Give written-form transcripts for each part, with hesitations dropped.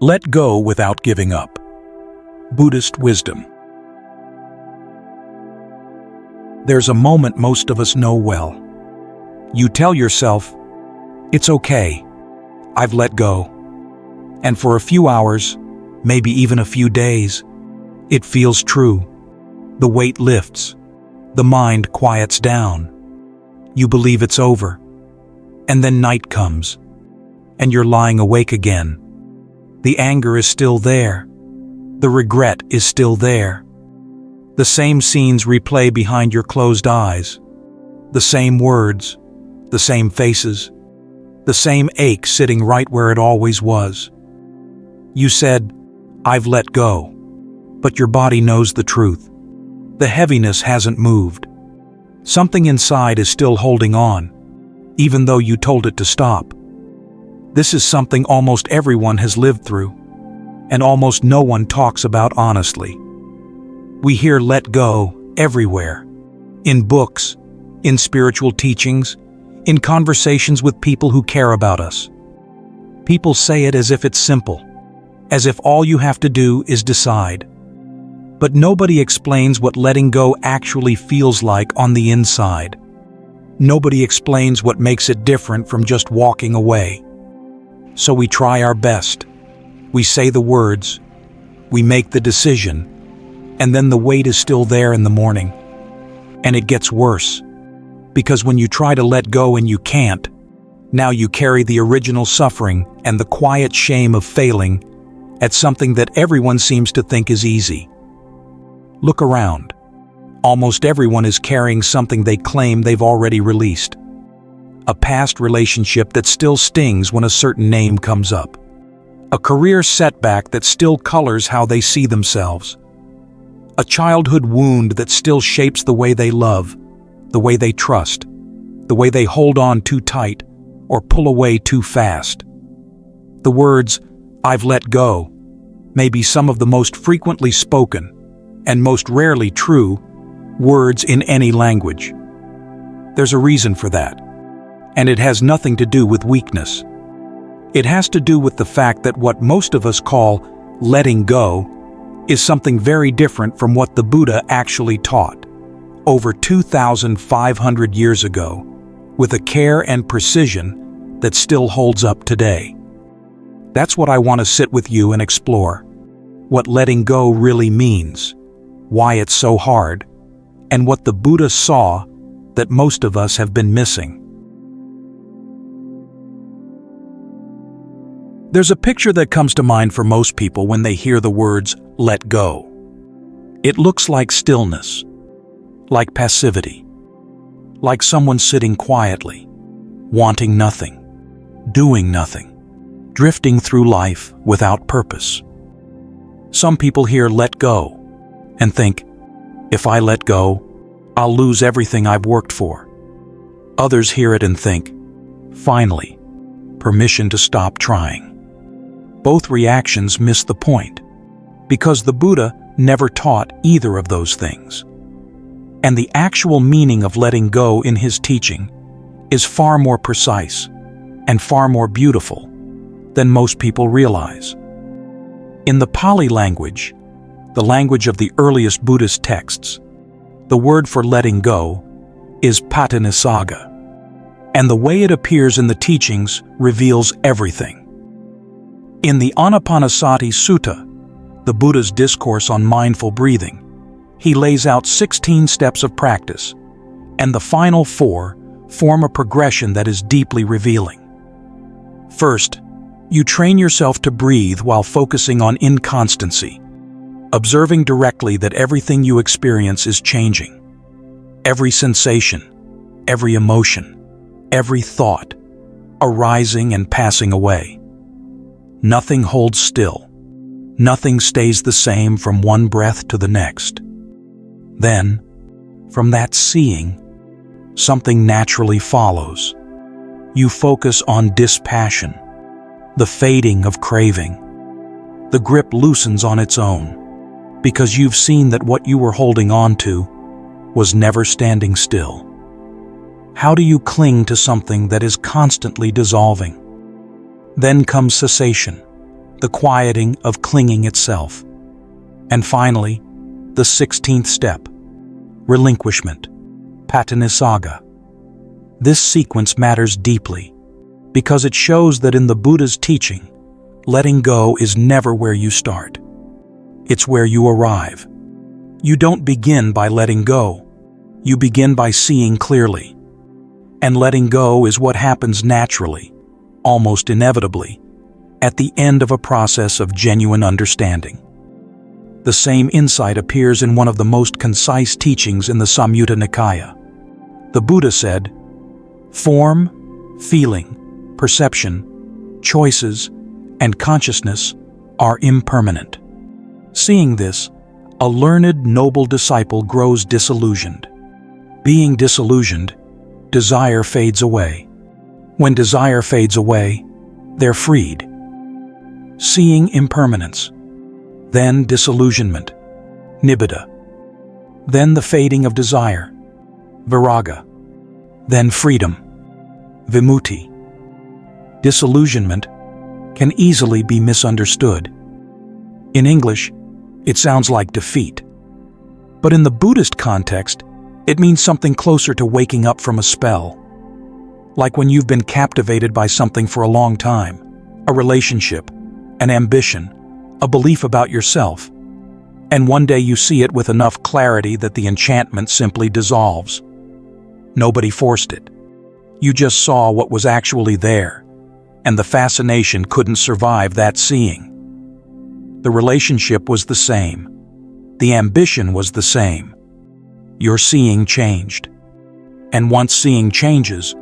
Let go without giving up. Buddhist wisdom. There's a moment most of us know well. You tell yourself, "It's okay. I've let go." And for a few hours, maybe even a few days, it feels true. The weight lifts. The mind quiets down. You believe it's over. And then night comes, and you're lying awake again. The anger is still there. The regret is still there. The same scenes replay behind your closed eyes. The same words, the same faces, the same ache sitting right where it always was. You said, "I've let go," but your body knows the truth. The heaviness hasn't moved. Something inside is still holding on, even though you told it to stop. This is something almost everyone has lived through, and almost no one talks about honestly. We hear "let go" everywhere, in books, in spiritual teachings, in conversations with people who care about us. People say it as if it's simple, as if all you have to do is decide. But nobody explains what letting go actually feels like on the inside. Nobody explains what makes it different from just walking away. So we try our best. We say the words. We make the decision. And then the weight is still there in the morning. And it gets worse. Because when you try to let go and you can't, now you carry the original suffering and the quiet shame of failing at something that everyone seems to think is easy. Look around. Almost everyone is carrying something they claim they've already released. A past relationship that still stings when a certain name comes up. A career setback that still colors how they see themselves. A childhood wound that still shapes the way they love, the way they trust, the way they hold on too tight or pull away too fast. The words, "I've let go," may be some of the most frequently spoken, and most rarely true, words in any language. There's a reason for that. And it has nothing to do with weakness. It has to do with the fact that what most of us call letting go is something very different from what the Buddha actually taught over 2,500 years ago, with a care and precision that still holds up today. That's what I want to sit with you and explore. What letting go really means, why it's so hard, and what the Buddha saw that most of us have been missing. There's a picture that comes to mind for most people when they hear the words, "let go." It looks like stillness, like passivity, like someone sitting quietly, wanting nothing, doing nothing, drifting through life without purpose. Some people hear "let go" and think, "If I let go, I'll lose everything I've worked for." Others hear it and think, "Finally, permission to stop trying." Both reactions miss the point, because the Buddha never taught either of those things. And the actual meaning of letting go in his teaching is far more precise and far more beautiful than most people realize. In the Pali language, the language of the earliest Buddhist texts, the word for letting go is patinissaga, and the way it appears in the teachings reveals everything. In the Anapanasati Sutta, the Buddha's discourse on mindful breathing, he lays out 16 steps of practice, and the final 4 form a progression that is deeply revealing. First, you train yourself to breathe while focusing on inconstancy, observing directly that everything you experience is changing. Every sensation, every emotion, every thought, arising and passing away. Nothing holds still. Nothing stays the same from one breath to the next. Then, from that seeing, something naturally follows. You focus on dispassion, the fading of craving. The grip loosens on its own, because you've seen that what you were holding on to was never standing still. How do you cling to something that is constantly dissolving? Then comes cessation, the quieting of clinging itself. And finally, the 16th step, relinquishment, patinissagga. This sequence matters deeply because it shows that in the Buddha's teaching, letting go is never where you start. It's where you arrive. You don't begin by letting go. You begin by seeing clearly. And letting go is what happens naturally, almost inevitably, at the end of a process of genuine understanding. The same insight appears in one of the most concise teachings in the Samyutta Nikaya. The Buddha said, "Form, feeling, perception, choices, and consciousness are impermanent." Seeing this, a learned, noble disciple grows disillusioned. Being disillusioned, desire fades away. When desire fades away, they're freed. Seeing impermanence, then disillusionment, nibbida, then the fading of desire, viraga, then freedom, vimutti. Disillusionment can easily be misunderstood. In English, it sounds like defeat. But in the Buddhist context, it means something closer to waking up from a spell. Like when you've been captivated by something for a long time, a relationship, an ambition, a belief about yourself, and one day you see it with enough clarity that the enchantment simply dissolves. Nobody forced it. You just saw what was actually there, and the fascination couldn't survive that seeing. The relationship was the same. The ambition was the same. Your seeing changed. And once seeing changes,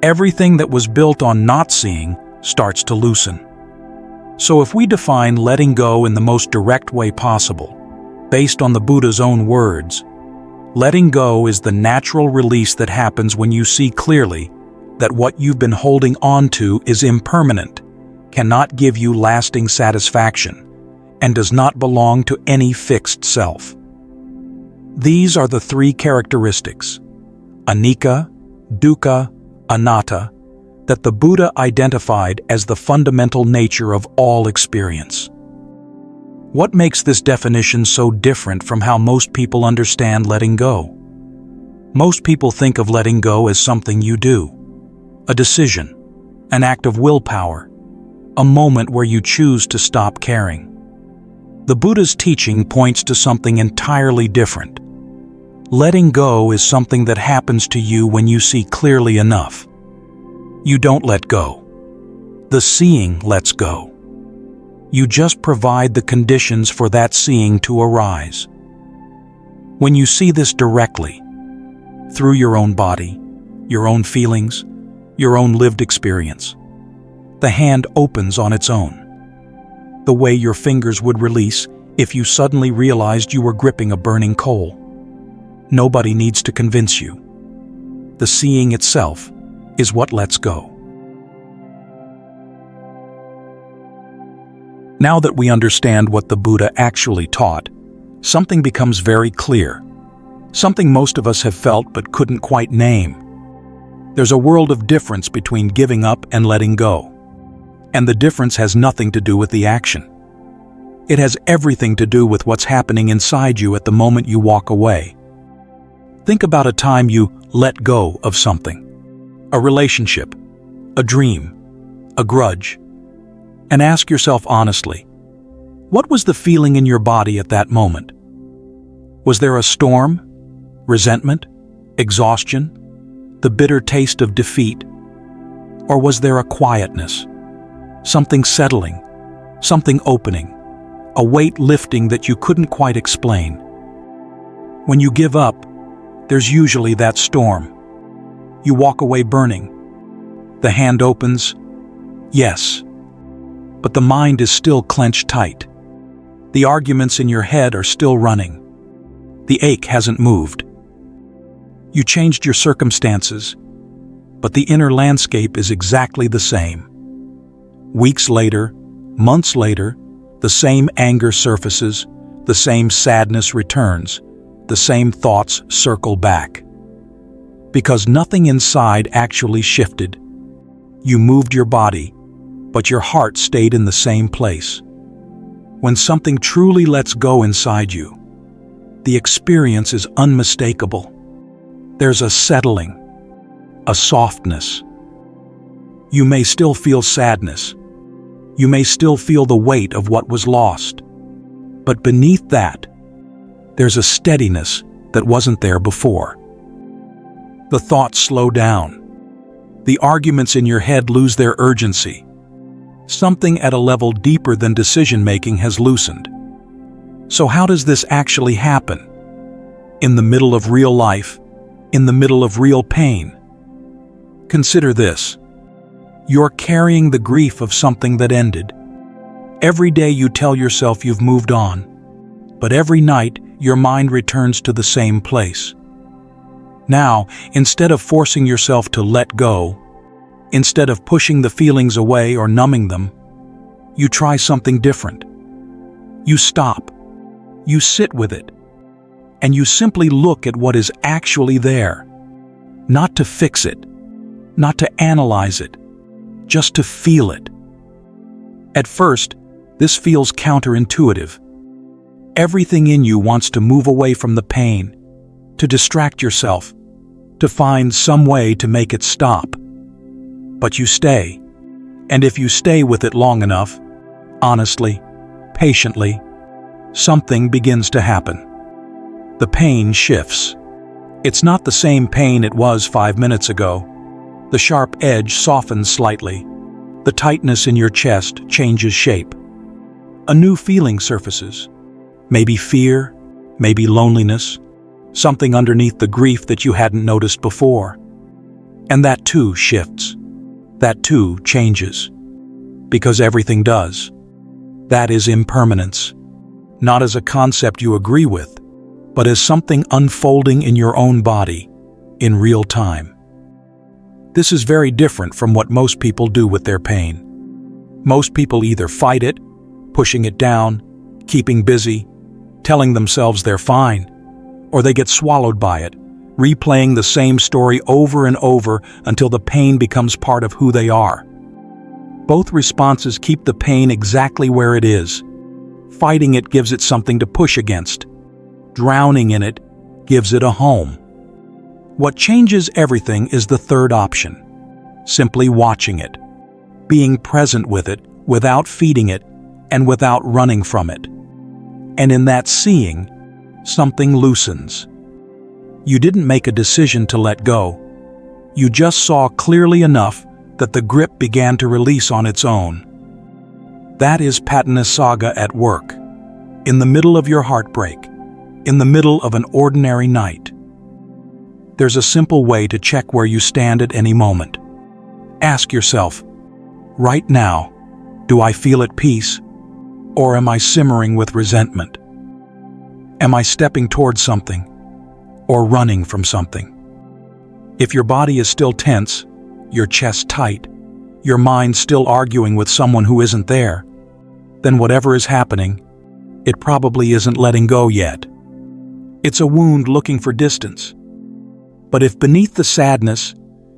everything that was built on not seeing starts to loosen. So if we define letting go in the most direct way possible, based on the Buddha's own words, letting go is the natural release that happens when you see clearly that what you've been holding on to is impermanent, cannot give you lasting satisfaction, and does not belong to any fixed self. These are the three characteristics, anicca, dukkha, anatta, that the Buddha identified as the fundamental nature of all experience. What makes this definition so different from how most people understand letting go? Most people think of letting go as something you do, a decision, an act of willpower, a moment where you choose to stop caring. The Buddha's teaching points to something entirely different. Letting go is something that happens to you when you see clearly enough. You don't let go. The seeing lets go. You just provide the conditions for that seeing to arise. When you see this directly, through your own body, your own feelings, your own lived experience, the hand opens on its own. The way your fingers would release if you suddenly realized you were gripping a burning coal. Nobody needs to convince you. The seeing itself is what lets go. Now that we understand what the Buddha actually taught, something becomes very clear. Something most of us have felt but couldn't quite name. There's a world of difference between giving up and letting go. And the difference has nothing to do with the action. It has everything to do with what's happening inside you at the moment you walk away. Think about a time you let go of something. A relationship, a dream, a grudge. And ask yourself honestly, what was the feeling in your body at that moment? Was there a storm, resentment, exhaustion, the bitter taste of defeat? Or was there a quietness, something settling, something opening, a weight lifting that you couldn't quite explain? When you give up, there's usually that storm. You walk away burning. The hand opens, yes, but the mind is still clenched tight. The arguments in your head are still running. The ache hasn't moved. You changed your circumstances, but the inner landscape is exactly the same. Weeks later, months later, the same anger surfaces, the same sadness returns, the same thoughts circle back. Because nothing inside actually shifted. You moved your body, but your heart stayed in the same place. When something truly lets go inside you, the experience is unmistakable. There's a settling, a softness. You may still feel sadness. You may still feel the weight of what was lost. But beneath that, there's a steadiness that wasn't there before. The thoughts slow down. The arguments in your head lose their urgency. Something at a level deeper than decision-making has loosened. So how does this actually happen? In the middle of real life, in the middle of real pain. Consider this. You're carrying the grief of something that ended. Every day you tell yourself you've moved on, but every night your mind returns to the same place. Now, instead of forcing yourself to let go, instead of pushing the feelings away or numbing them, you try something different. You stop. You sit with it. And you simply look at what is actually there. Not to fix it. Not to analyze it. Just to feel it. At first, this feels counterintuitive. Everything in you wants to move away from the pain, to distract yourself, to find some way to make it stop. But you stay. And if you stay with it long enough, honestly, patiently, something begins to happen. The pain shifts. It's not the same pain it was 5 minutes ago. The sharp edge softens slightly. The tightness in your chest changes shape. A new feeling surfaces. Maybe fear, maybe loneliness, something underneath the grief that you hadn't noticed before. And that too shifts. That too changes. Because everything does. That is impermanence. Not as a concept you agree with, but as something unfolding in your own body, in real time. This is very different from what most people do with their pain. Most people either fight it, pushing it down, keeping busy, telling themselves they're fine, or they get swallowed by it, replaying the same story over and over until the pain becomes part of who they are. Both responses keep the pain exactly where it is. Fighting it gives it something to push against. Drowning in it gives it a home. What changes everything is the third option. Simply watching it. Being present with it without feeding it and without running from it. And in that seeing, something loosens. You didn't make a decision to let go. You just saw clearly enough that the grip began to release on its own. That is Patanasaga at work. In the middle of your heartbreak. In the middle of an ordinary night. There's a simple way to check where you stand at any moment. Ask yourself, right now, do I feel at peace? Or am I simmering with resentment? Am I stepping towards something? Or running from something? If your body is still tense, your chest tight, your mind still arguing with someone who isn't there, then whatever is happening, it probably isn't letting go yet. It's a wound looking for distance. But if beneath the sadness,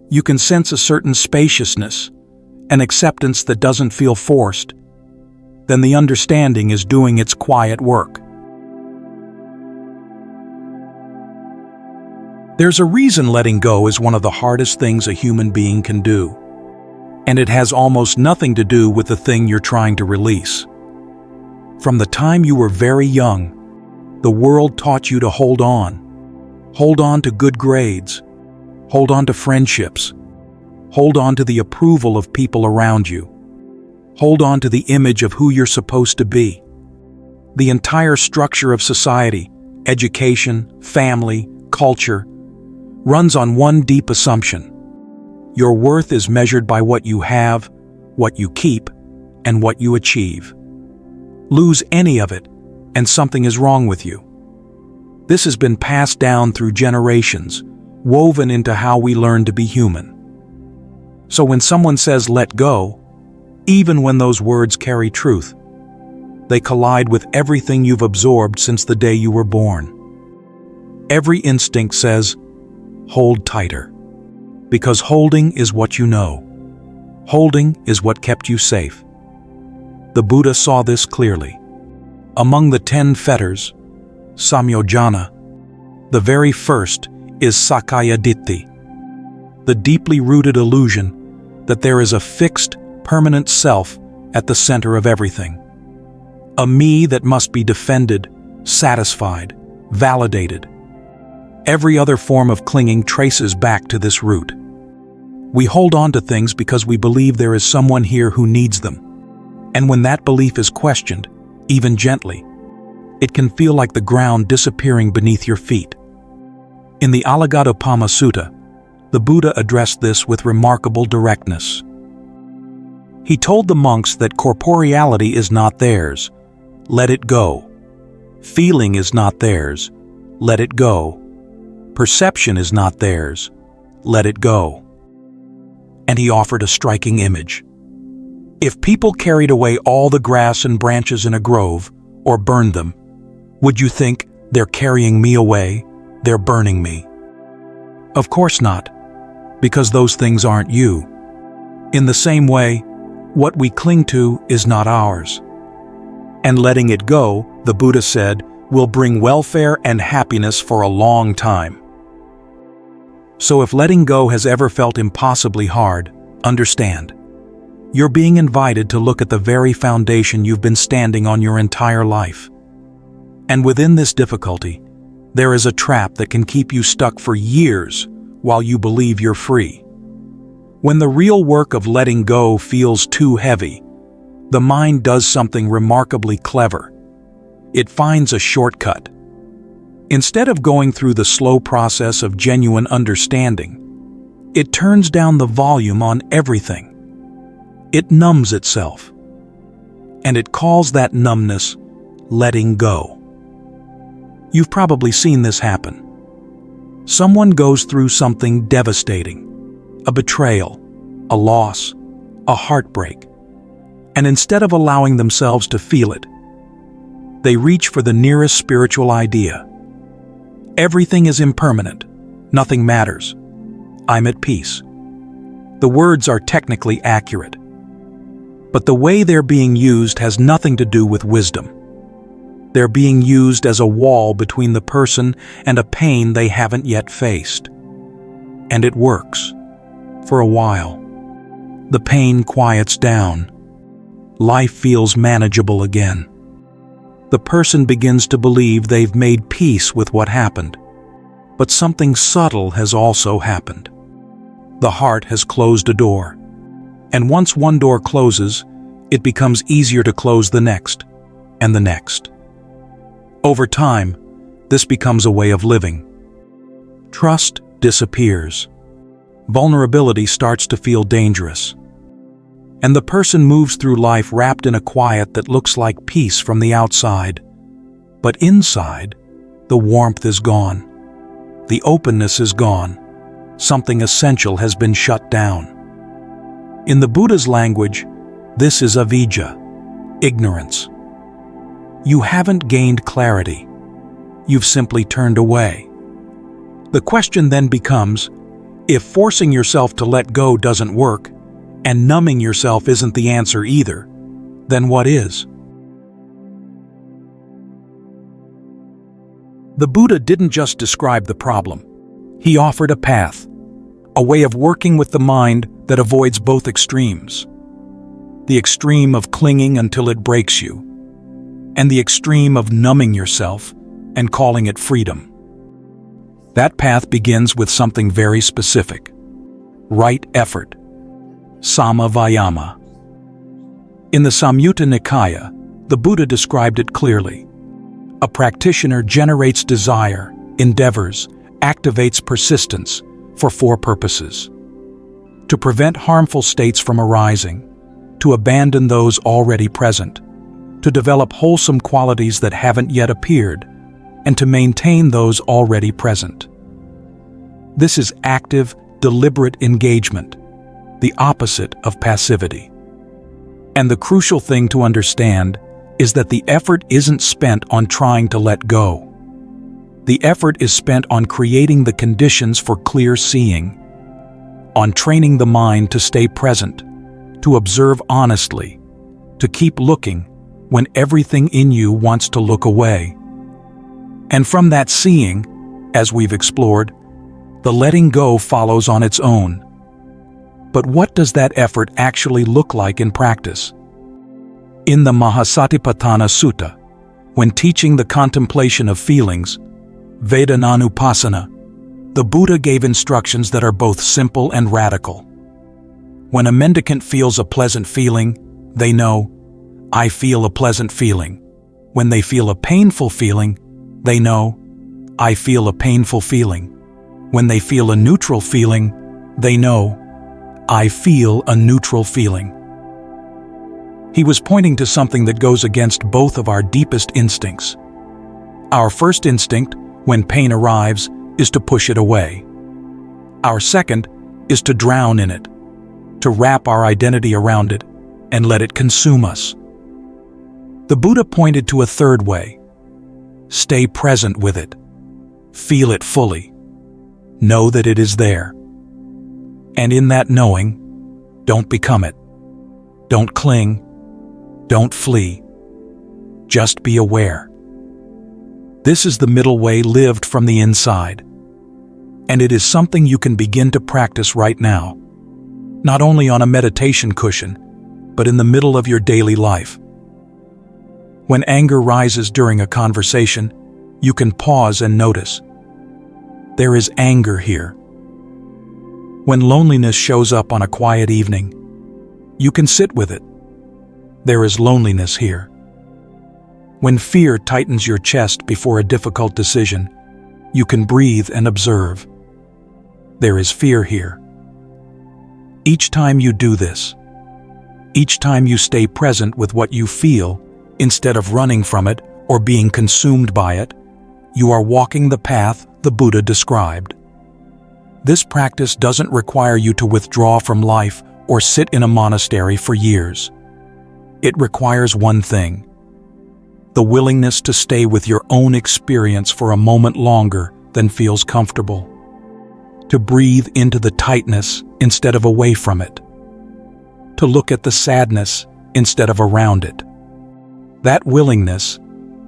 you can sense a certain spaciousness, an acceptance that doesn't feel forced, then the understanding is doing its quiet work. There's a reason letting go is one of the hardest things a human being can do. And it has almost nothing to do with the thing you're trying to release. From the time you were very young, the world taught you to hold on. Hold on to good grades. Hold on to friendships. Hold on to the approval of people around you. Hold on to the image of who you're supposed to be. The entire structure of society, education, family, culture, runs on one deep assumption. Your worth is measured by what you have, what you keep, and what you achieve. Lose any of it, and something is wrong with you. This has been passed down through generations, woven into how we learn to be human. So when someone says let go, even when those words carry truth, they collide with everything you've absorbed since the day you were born. Every instinct says, hold tighter. Because holding is what you know. Holding is what kept you safe. The Buddha saw this clearly. Among the 10 fetters, Samyojana, the very first is Sakaya Ditti, the deeply rooted illusion that there is a fixed, permanent self at the center of everything. A me that must be defended, satisfied, validated. Every other form of clinging traces back to this root. We hold on to things because we believe there is someone here who needs them. And when that belief is questioned, even gently, it can feel like the ground disappearing beneath your feet. In the Alagaddopama Sutta, the Buddha addressed this with remarkable directness. He told the monks that corporeality is not theirs. Let it go. Feeling is not theirs. Let it go. Perception is not theirs. Let it go. And he offered a striking image. If people carried away all the grass and branches in a grove, or burned them, would you think they're carrying me away, they're burning me? Of course not, because those things aren't you. In the same way, what we cling to is not ours. And letting it go, the Buddha said, will bring welfare and happiness for a long time. So if letting go has ever felt impossibly hard, understand. You're being invited to look at the very foundation you've been standing on your entire life. And within this difficulty, there is a trap that can keep you stuck for years while you believe you're free. When the real work of letting go feels too heavy, the mind does something remarkably clever. It finds a shortcut. Instead of going through the slow process of genuine understanding, it turns down the volume on everything. It numbs itself. And it calls that numbness letting go. You've probably seen this happen. Someone goes through something devastating, a betrayal, a loss, a heartbreak, and instead of allowing themselves to feel it, they reach for the nearest spiritual idea. Everything is impermanent. Nothing matters. I'm at peace. The words are technically accurate, but the way they're being used has nothing to do with wisdom. They're being used as a wall between the person and a pain they haven't yet faced. And it works. For a while. The pain quiets down. Life feels manageable again. The person begins to believe they've made peace with what happened. But something subtle has also happened. The heart has closed a door. And once one door closes, it becomes easier to close the next, and the next. Over time, this becomes a way of living. Trust disappears. Vulnerability starts to feel dangerous. And the person moves through life wrapped in a quiet that looks like peace from the outside. But inside, the warmth is gone. The openness is gone. Something essential has been shut down. In the Buddha's language, this is avijja, ignorance. You haven't gained clarity. You've simply turned away. The question then becomes, if forcing yourself to let go doesn't work, and numbing yourself isn't the answer either, then what is? The Buddha didn't just describe the problem. He offered a path, a way of working with the mind that avoids both extremes. The extreme of clinging until it breaks you, and the extreme of numbing yourself and calling it freedom. That path begins with something very specific. Right effort. Sama Vayama. In the Samyutta Nikaya, the Buddha described it clearly. A practitioner generates desire, endeavors, activates persistence for 4 purposes. To prevent harmful states from arising, to abandon those already present, to develop wholesome qualities that haven't yet appeared, and to maintain those already present. This is active, deliberate engagement, the opposite of passivity. And the crucial thing to understand is that the effort isn't spent on trying to let go. The effort is spent on creating the conditions for clear seeing, on training the mind to stay present, to observe honestly, to keep looking when everything in you wants to look away. And from that seeing, as we've explored, the letting go follows on its own. But what does that effort actually look like in practice? In the Mahasatipatthana Sutta, when teaching the contemplation of feelings, Vedananupasana, the Buddha gave instructions that are both simple and radical. When a mendicant feels a pleasant feeling, they know, I feel a pleasant feeling. When they feel a painful feeling, they know, I feel a painful feeling. When they feel a neutral feeling, they know, I feel a neutral feeling. He was pointing to something that goes against both of our deepest instincts. Our first instinct, when pain arrives, is to push it away. Our second is to drown in it, to wrap our identity around it and let it consume us. The Buddha pointed to a third way. Stay present with it. Feel it fully. Know that it is there. And in that knowing, don't become it. Don't cling. Don't flee. Just be aware. This is the middle way lived from the inside. And it is something you can begin to practice right now. Not only on a meditation cushion, but in the middle of your daily life. When anger rises during a conversation, you can pause and notice. There is anger here. When loneliness shows up on a quiet evening, you can sit with it. There is loneliness here. When fear tightens your chest before a difficult decision, you can breathe and observe. There is fear here. Each time you do this, each time you stay present with what you feel, instead of running from it or being consumed by it, you are walking the path the Buddha described. This practice doesn't require you to withdraw from life or sit in a monastery for years. It requires one thing: the willingness to stay with your own experience for a moment longer than feels comfortable. To breathe into the tightness instead of away from it. To look at the sadness instead of around it. That willingness,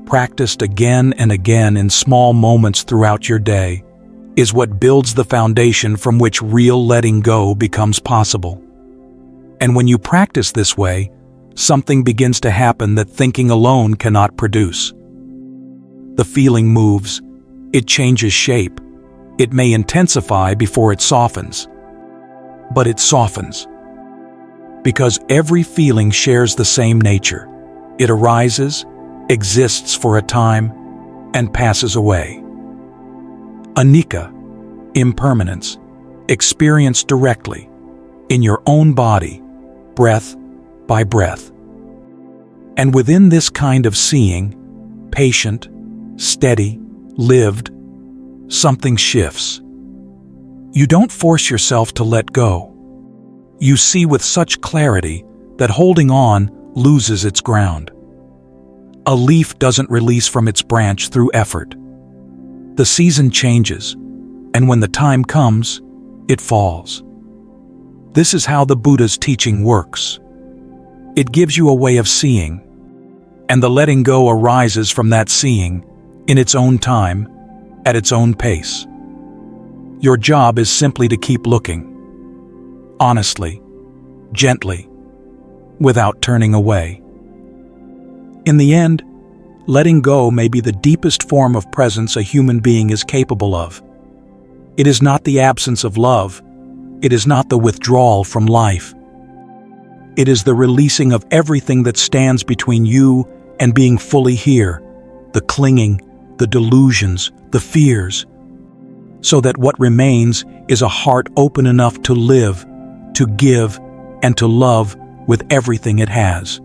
practiced again and again in small moments throughout your day, is what builds the foundation from which real letting go becomes possible. And when you practice this way, something begins to happen that thinking alone cannot produce. The feeling moves, it changes shape, it may intensify before it softens. But it softens. Because every feeling shares the same nature. It arises, exists for a time, and passes away. Anicca, impermanence, experienced directly, in your own body, breath by breath. And within this kind of seeing, patient, steady, lived, something shifts. You don't force yourself to let go. You see with such clarity that holding on loses its ground. A leaf doesn't release from its branch through effort. The season changes, and when the time comes, it falls. This is how the Buddha's teaching works. It gives you a way of seeing, and the letting go arises from that seeing, in its own time, at its own pace. Your job is simply to keep looking, honestly, gently, without turning away. In the end, letting go may be the deepest form of presence a human being is capable of. It is not the absence of love. It is not the withdrawal from life. It is the releasing of everything that stands between you and being fully here, the clinging, the delusions, the fears, so that what remains is a heart open enough to live, to give, and to love with everything it has.